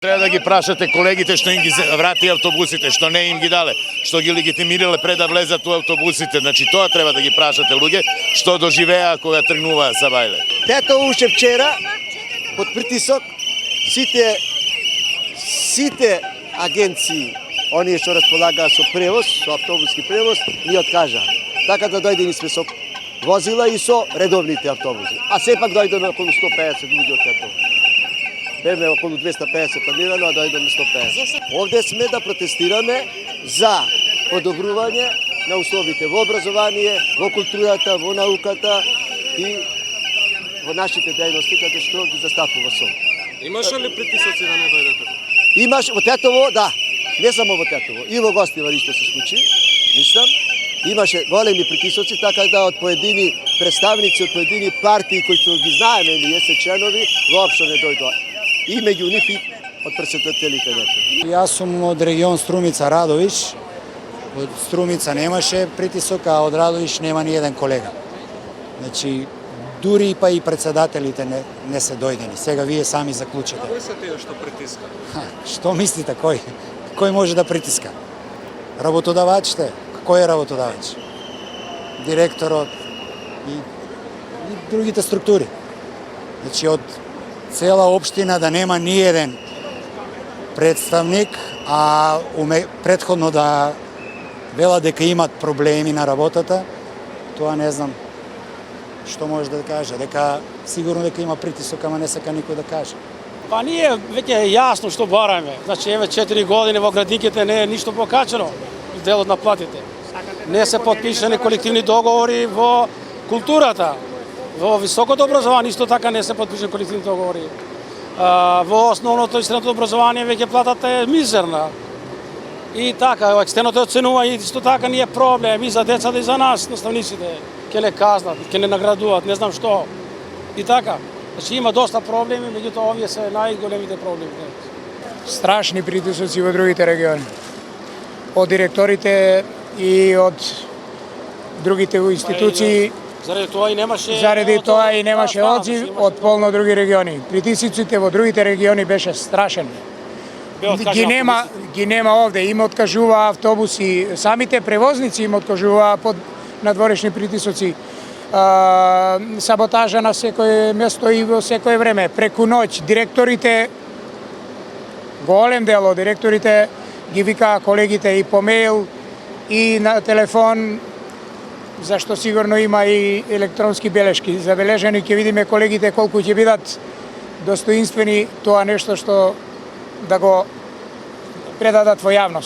Treba da ги прашате колегите што им ги врати автобусите, што не им ги дале, што ги легитимирале пред да влезат у автобусите. Значи тоа треба да ги прашате луѓе што доживеа кога тргнуваа са Бајле. Тето уште вчера под притисок сите агенции, оние што располагаа со превоз, со автобуски превоз, ни откажа. Така да дојдени сме со возила и со редовните автобуси. А сепак дојдеме околу 150 луѓе од тето. Беме околу 250 планирано, а дојдеме 150. Овде сме да протестираме за подобрување на условите во образование, во културата, во науката и во нашите дејности каде што ги застапува СОМ. Имаше ли притисоци да не дојдете? Имаш во Тетово, да. Не само во Тетово. И во Гостивар исто се случи. Мислам. Имаше големи притисоци, така да од поедини представници, од поедини партии кои што ги знаеме или јесе членови, воопшто не дојдоа. И меѓу нив и од председателите некои. Јас сум од регион Струмица Радовиш. Од Струмица немаше притисок, а од Радовиш нема ни еден колега. Значи, дури па и председателите не се дојдени. Сега вие сами заклучите. Кои се тие што притиска? Што мислите, кој? Кој може да притиска? Работодавачите? Кој е работодавач? Директорот и другите структури. Значи, од цела општина да нема ни еден представник, а претходно да вела дека имат проблеми на работата, тоа не знам што може да каже, дека сигурно дека има притисок, ама не сака никој да каже. Па ние веќе е јасно што бараме. Значи еве 4 години во градинките не е ништо покачено делот на платите. Не се потпишани колективни договори во културата. Во високото образование исто така не се потпишани колективни договори. Во основното и средното образование веќе платата е мизерна. И така, екстерното оценува и исто така не е проблем и за децата и за нас, наставниците. Ке не казнат, ке не наградуваат, не знам што. И така. Значи има доста проблеми, меѓутоа овие се најголемите проблеми. Страшни притисоци во другите региони. Од директорите и од другите институции. Заради тоа и немаше одзив од полно други региони. Притисоците во другите региони беше страшен. Ги нема овде, им откажува автобуси, самите превозници им откажува под надворешни притисоци. Саботажа на секое место и во секое време. Преку ноќ директорите, голем дел од директорите ги викаа колегите и по мејл и на телефон, зашто сигурно има и електронски белешки. Забележени ќе видиме колегите колку ќе бидат достоинствени тоа нешто што да го предадат во јавност.